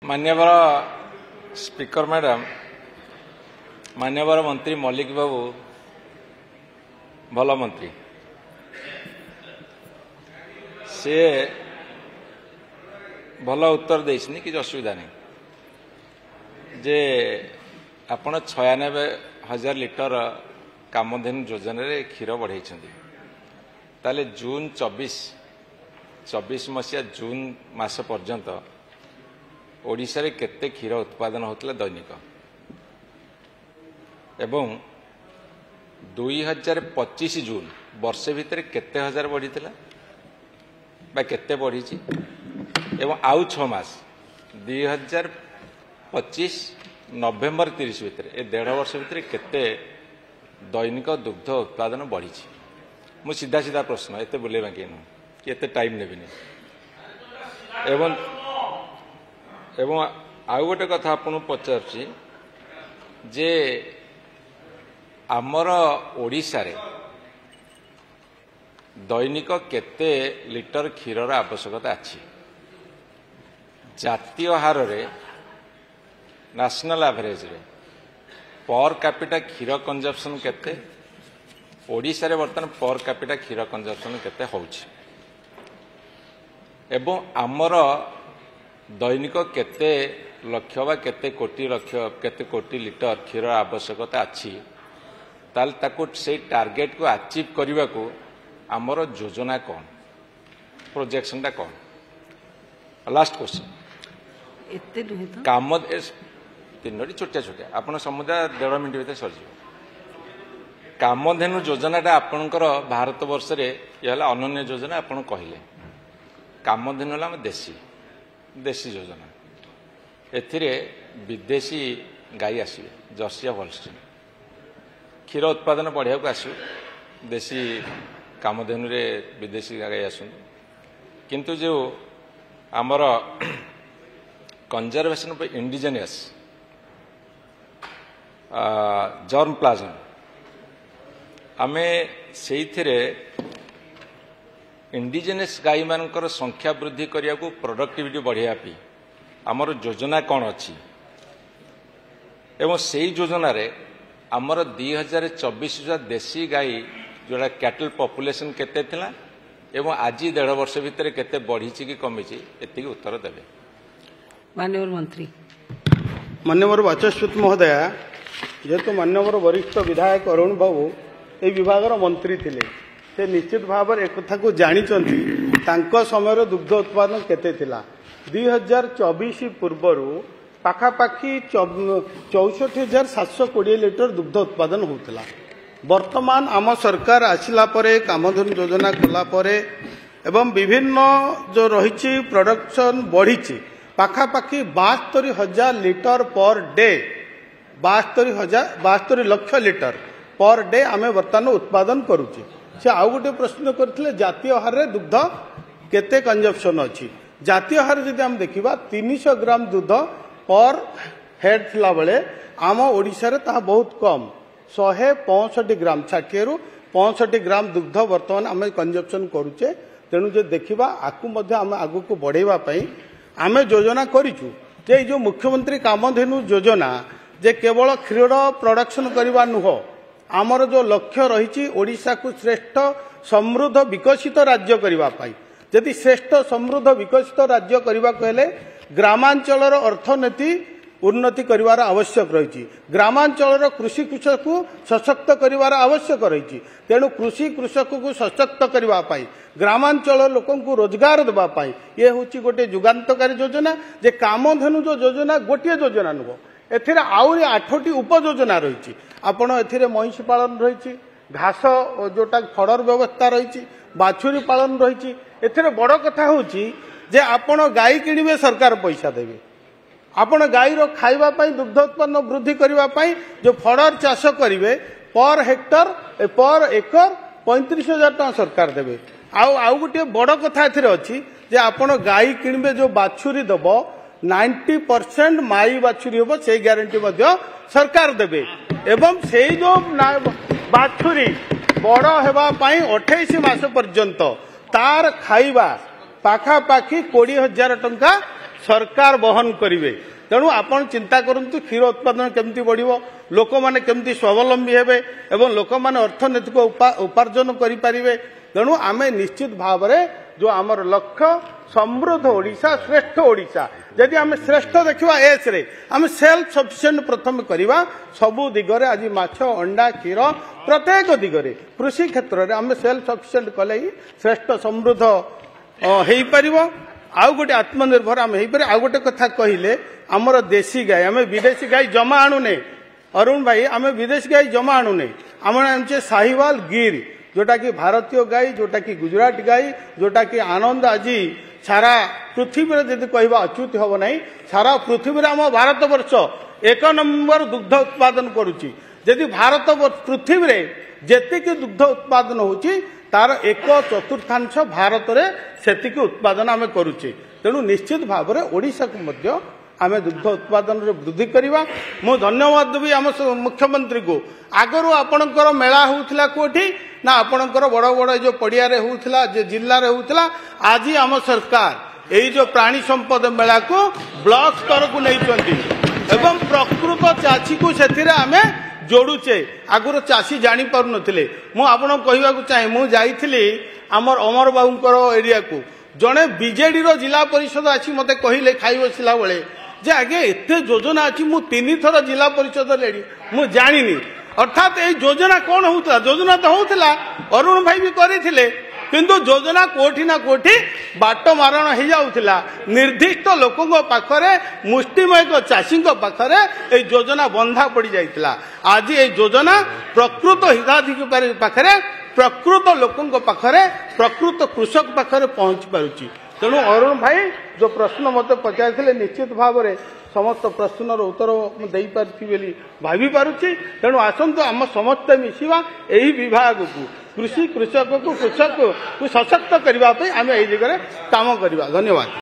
मान्यवर speaker madam, मान्यवर मंत्री मल्लिक बाबू भल मंत्री से भल उत्तर देनी कि असुविधा नहीं जे आपण 96,000 लिटर कामधेनु योजन क्षीर बढ़ाई ताले जून 24 मसीहा जून मास पर्यंत ओडिशा रे केते क्षीर उत्पादन होतला दैनिक एवं 2025 जून वर्षे भितर केते हजार बढ़ी केते बढ़ी एवं आउ 6 मास 2025 नवेम्बर 30 भितर ए 1.5 वर्ष भितर केते दैनिक दुग्ध उत्पादन बढ़ी। मु सीधा सीधा प्रश्न एते बुलेबा कि नु एते टाइम नेबिनी एवं आउ गोटे कथा आपन पचारछि जे आमर ओडिशा रे दैनिक केते लिटर क्षीरर आवश्यकता अछि जातीय हार रे नेशनल एवरेज रे पर कैपिटा क्षीर कंजप्शन केते ओडिशा रे वर्तमान पर कैपिटा क्षीर कंजप्शन केते होउछि एवं आमर दैनिक केते लक्ष बा केते कोटी लिटर क्षीर आवश्यकता अछि ताल ताको से टार्गेट को अचीव करने को आमर योजना कौन प्रोजेक्शन टा कौन। लास्ट क्वेश्चन काम तीन छोटिया छोटिया आपन समुदाय 1.5 मिनिट भीतर सर कामधेनु योजनाटा आपणकर भारत वर्ष रे यहला अनन्य योजना आपन कहले कामधेनु हला देशी योजना एथिरे विदेशी गाई आसिबे जर्सी होल्स्टीन क्षीर उत्पादन बढ़िया को आसु देशी कामधेनु रे विदेशी गाई आसु किंतु जो आमर conservation of indigenous germ plasm आमे सेइथिरे इंडिजिनियस गाई मानकर संख्या वृद्धि करिया को प्रोडक्टिविटी बढ़िया पी आमर योजना कौन अच्छी एवं से योजना रे आमर 2024 देशी गाई जोड़ा कैटल पॉपुलेशन केते थिला एवं आज 1.5 वर्ष भितर केते बढ़ी कि कमी एति उत्तर देवे। माननीय मंत्री माननीय वाचस्पति महोदय जेहेतु माननीय वरिष्ठ विधायक अरुण बाबू ए विभाग मंत्री थिले से निश्चित भाव एक कथा को जानिचंती तांको समय दुग्ध उत्पादन केते थिला 2024 पूर्वर पाखापाखि 64,720 लिटर दुग्ध उत्पादन होता। वर्तमान आम सरकार आसिला परे कामधेनु योजना कला परे एवं विभिन्न जो रही प्रोडक्शन बढ़ी पाखापाखि 72,000 लिटर पर डे 72 लक्ष लिटर पर डे आमे वर्तमान उत्पादन करुचे। से आउ गोटे प्रश्न करथिले जातीय हार रे दुग्ध केते कंजप्शन अछि जातीय हार जदि हम देखिबा 300 ग्राम दूध पर हेड थिला बेले आम ओडिशा रे ता बहुत कम 165 ग्राम 60 रु 65 ग्राम दुग्ध वर्तमान आमे कंजप्शन करूचे। तेणु जे देखिबा आकु मध्ये आमे आगु को बढ़ेबा पई आमे योजना करिचु जे जो मुख्यमंत्री कामधेनु योजना जे केवल क्षीर प्रोडक्शन करबा नुह आमर जो लक्ष्य रही ओडिशा को श्रेष्ठ समृद्ध विकसित राज्य करबा पाई यदि श्रेष्ठ समृद्ध विकसित राज्य करबा कहले ग्रामांचल अर्थनीति उन्नति करिवार आवश्यक रही ग्रामांचल कृषि कृषक को सशक्त करिवार आवश्यक रही तेणु कृषि कृषक को सशक्त करबा पाई ग्रामांचल लोकों को रोजगार देबा पाई ये होची गोटे जुगांतकारी योजना जे कामधेनु जो योजना गोटे योजना नुह एथिरे आउरी 8टी उपयोजना रही आपण एथिरे महिषी पालन रही घास जोटा फड़र व्यवस्था रही बाछुरी पालन रही एथिरे बड़ कथा होची जे आपण गाई किनिबे सरकार पैसा देबे आपण गाई रो खाइबा पई दुग्ध उत्पन्न वृद्धि करबा पई जो फड़र चाष करिवे पर हेक्टर पर एकर 35,000 टका सरकार देबे। आउ गोटे बड़ कथा एथिरे अछि जे आपण गाई किनिबे जो बाछुरी दबो 90% माई बाछुरी होबो से ग्यारंटी मध्य सरकार देबे एवं से जो बाछुरी बड़ हेबा पई 28 मास पर्यंत तार खाइबा पाखापाखि 20,000 टंका सरकार बहन करेंगे। तेणु आपण चिंता करंतु क्षीर उत्पादन केमती बढ़िबो, लोक माने केमती स्वावलंबी हेबे एवं लोक माने अर्थनैतिक उपार्जन करि परिबे। तेणु आमे निश्चित भाव में जो आमर लक्ष्य समृद्ध ओडिशा, श्रेष्ठ ओडिशा, यदि आम श्रेष्ठ देखा एस रे आम सेल्फ सफिशिएंट प्रथम करवा सबु दिगरे। आज माछ, अंडा, क्षीर प्रत्येक दिगरे कृषि क्षेत्र में आम सेल्फ सफिशिएंट कले ही श्रेष्ठ समृद्ध हो पार। आउ गोटे आत्मनिर्भर आम हो पारे। आउ गोटे कथा कहले आमर देशी गाय, आम विदेशी गाय जमा आणुने। अरुण भाई आम विदेशी गाय जमा आणुने, आम आनुचे साहिवाल गिर, जोटा कि भारतीय गाय, जोटा कि गुजरात गाय, जोटा कि आनंद। आज सारा पृथ्वी जदि कहवा अच्युत हम ना, सारा पृथ्वी आम भारत वर्ष 1 नंबर दुग्ध उत्पादन करुच्ची। जदि भारत पृथ्वी रे जेतिकी दुग्ध उत्पादन होची तार 1/4 भारत रे सेतिकी उत्पादन आम करुचे। तेणु निश्चित भाव में ओडिशा को मध्य आम दुग्ध उत्पादन रे वृद्धि करवा। मु धन्यवाद देवी आम मुख्यमंत्री को। आगरू आपणकर मेला होउथिला कोठी ना, आपणकर बड़ बड़ जो पड़िया रे होउथिला, जो जिल्ला रे होउथिला। आज आम सरकार यही जो प्राणी संपद मेला को ब्लॉक स्तर को नहीं चंदी एवं प्रकृत चाषी को सेथिरे आमे जोड़ुचे। आगुर चाषी जानी पारु नथिले। मु आपण कहवा चाहे, मु जाइथिली आमर अमर बाबूंकर एरिया को, जड़े बीजेडी रो जिला परिषद आसी मते कहिले खाई बसिला बेले जे आगे एते योजना अछि। मु 3 थर जिला परिषद लेडी मु जानिनी। अर्थात ए योजना कौन होउतला? योजना तो होउतला, अरुण भाई भी करिथिले, किंतु योजना कोठी ना कोठी बाट मारण हो जाउथिला। निर्दिष्ट लोकंग पाखरे, मुष्टिमय चाषी पाखरे ए योजना बंधा पड़ी जाइथिला। आज ए योजना प्रकृत हिताधिकारी पाखरे, प्रकृत लोकंग पाखरे, प्रकृत कृषक पाखरे पहुंच पारुची। तेणु अरुण भाई जो प्रश्न मत पचार निश्चित भाव में समस्त प्रश्नर उत्तर दे पारि भावी पारुची। तेणु आसतु आम समस्ते मिसिवा यही विभाग को, कृषि कृषक को, कृषक को सशक्त करने आम यही जगह काम करवा। धन्यवाद।